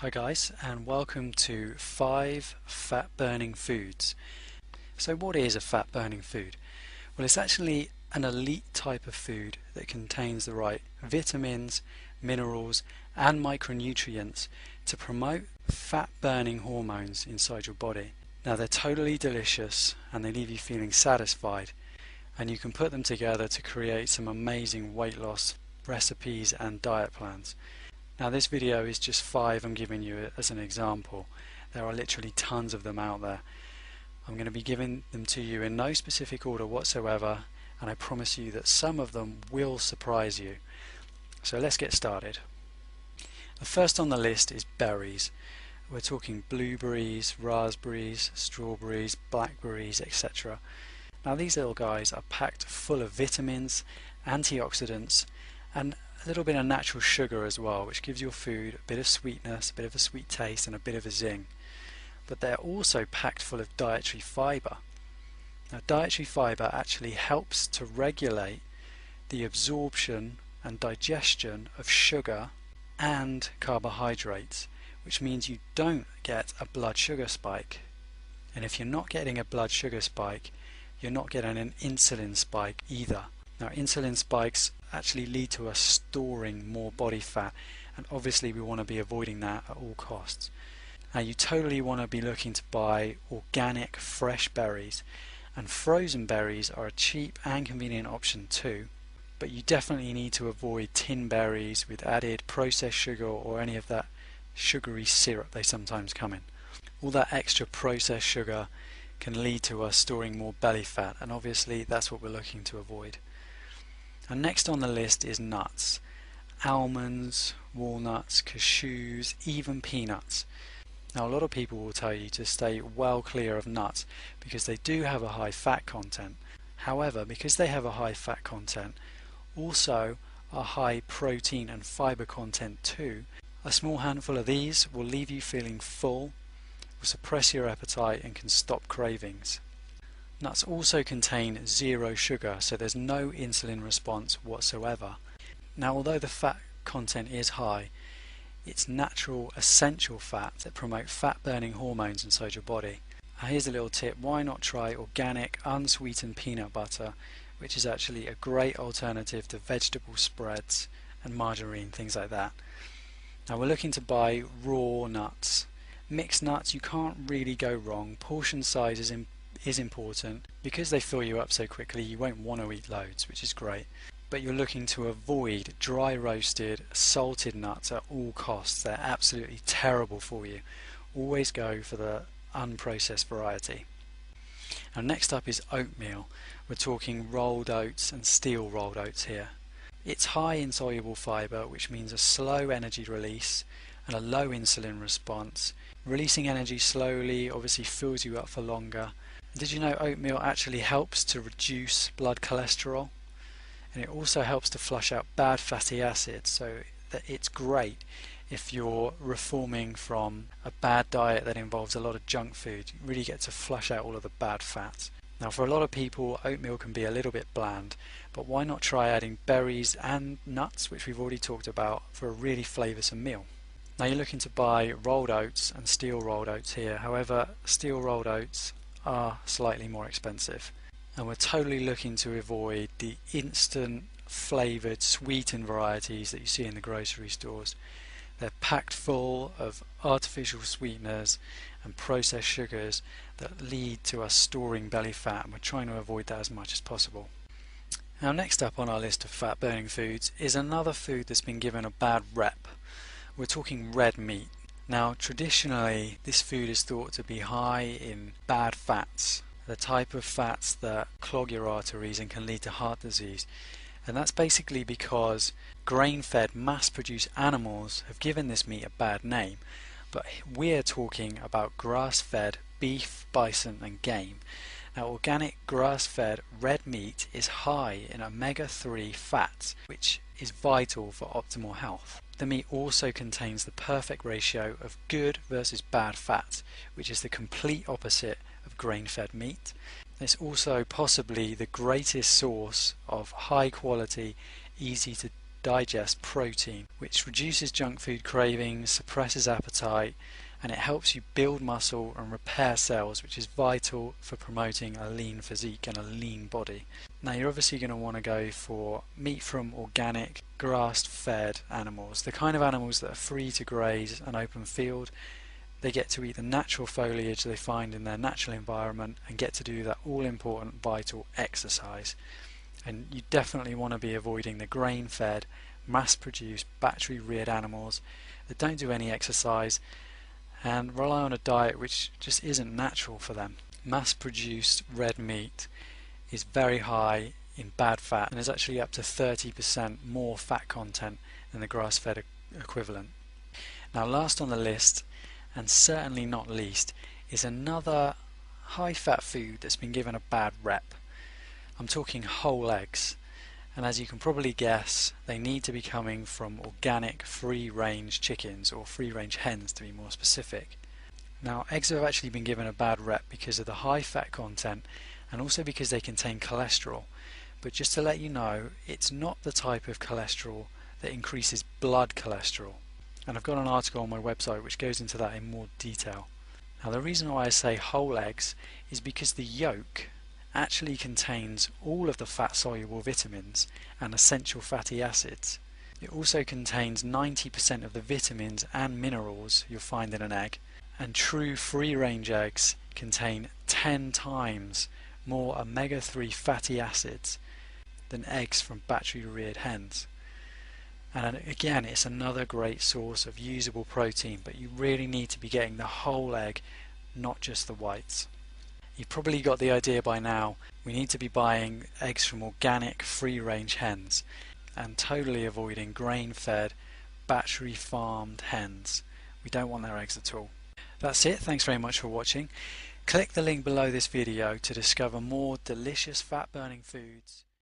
Hi guys, and welcome to 5 fat burning foods. So what is a fat burning food? Well, it's actually an elite type of food that contains the right vitamins, minerals and micronutrients to promote fat burning hormones inside your body. Now they're totally delicious and they leave you feeling satisfied, and you can put them together to create some amazing weight loss recipes and diet plans. Now this video is just 5 I'm giving you as an example. There are literally tons of them out there. I'm going to be giving them to you in no specific order whatsoever, and I promise you that some of them will surprise you. So let's get started. The first on the list is berries. We're talking blueberries, raspberries, strawberries, blackberries, etc. Now these little guys are packed full of vitamins, antioxidants and a little bit of natural sugar as well, which gives your food a bit of sweetness, a bit of a sweet taste and a bit of a zing. But they're also packed full of dietary fibre. Now dietary fibre actually helps to regulate the absorption and digestion of sugar and carbohydrates, which means you don't get a blood sugar spike. And if you're not getting a blood sugar spike, you're not getting an insulin spike either. Now insulin spikes actually lead to us storing more body fat, and obviously we want to be avoiding that at all costs. Now you totally want to be looking to buy organic fresh berries, and frozen berries are a cheap and convenient option too, but you definitely need to avoid tin berries with added processed sugar or any of that sugary syrup they sometimes come in. All that extra processed sugar can lead to us storing more belly fat, and obviously that's what we're looking to avoid. And next on the list is nuts. Almonds, walnuts, cashews, even peanuts. Now a lot of people will tell you to stay well clear of nuts because they do have a high fat content. However, because they have a high fat content, also a high protein and fiber content too, a small handful of these will leave you feeling full, will suppress your appetite and can stop cravings. Nuts also contain 0 sugar, so there's no insulin response whatsoever. Now although the fat content is high, it's natural essential fats that promote fat burning hormones inside your body. Now here's a little tip: why not try organic unsweetened peanut butter, which is actually a great alternative to vegetable spreads and margarine, things like that. Now we're looking to buy raw nuts. Mixed nuts, you can't really go wrong. Portion size is important. Because they fill you up so quickly, you won't want to eat loads, which is great. But you're looking to avoid dry roasted, salted nuts at all costs. They're absolutely terrible for you. Always go for the unprocessed variety. Now next up is oatmeal. We're talking rolled oats and steel rolled oats here. It's high in soluble fibre, which means a slow energy release and a low insulin response. Releasing energy slowly obviously fills you up for longer. Did you know oatmeal actually helps to reduce blood cholesterol? And it also helps to flush out bad fatty acids, so that it's great if you're reforming from a bad diet that involves a lot of junk food. You really get to flush out all of the bad fats. Now for a lot of people, oatmeal can be a little bit bland, but why not try adding berries and nuts, which we've already talked about, for a really flavoursome meal. Now you're looking to buy rolled oats and steel rolled oats here. However, steel rolled oats are slightly more expensive, and we're totally looking to avoid the instant flavoured sweetened varieties that you see in the grocery stores. They're packed full of artificial sweeteners and processed sugars that lead to us storing belly fat, and we're trying to avoid that as much as possible. Now next up on our list of fat burning foods is another food that's been given a bad rep. We're talking red meat. Now traditionally this food is thought to be high in bad fats, the type of fats that clog your arteries and can lead to heart disease. And that's basically because grain-fed mass-produced animals have given this meat a bad name. But we're talking about grass-fed beef, bison and game. Now organic grass-fed red meat is high in omega-3 fats, which is vital for optimal health. The meat also contains the perfect ratio of good versus bad fats, which is the complete opposite of grain-fed meat. It's also possibly the greatest source of high quality, easy to digest protein, which reduces junk food cravings, suppresses appetite, and it helps you build muscle and repair cells, which is vital for promoting a lean physique and a lean body. Now you're obviously going to want to go for meat from organic, grass-fed animals, the kind of animals that are free to graze an open field. They get to eat the natural foliage they find in their natural environment and get to do that all-important vital exercise. And you definitely want to be avoiding the grain-fed, mass-produced, battery-reared animals that don't do any exercise and rely on a diet which just isn't natural for them. Mass-produced red meat is very high in bad fat and is actually up to 30% more fat content than the grass-fed equivalent. Now last on the list, and certainly not least, is another high-fat food that's been given a bad rep. I'm talking whole eggs, and as you can probably guess, they need to be coming from organic free-range chickens, or free-range hens to be more specific. Now eggs have actually been given a bad rep because of the high fat content and also because they contain cholesterol, but just to let you know, it's not the type of cholesterol that increases blood cholesterol. And I've got an article on my website which goes into that in more detail. Now the reason why I say whole eggs is because the yolk actually contains all of the fat soluble vitamins and essential fatty acids. It also contains 90% of the vitamins and minerals you'll find in an egg, and true free range eggs contain 10 times more omega-3 fatty acids than eggs from battery reared hens. And again, it's another great source of usable protein, but you really need to be getting the whole egg, not just the whites. You've probably got the idea by now. We need to be buying eggs from organic free-range hens and totally avoiding grain-fed, battery-farmed hens. We don't want their eggs at all. That's it. Thanks very much for watching. Click the link below this video to discover more delicious fat-burning foods.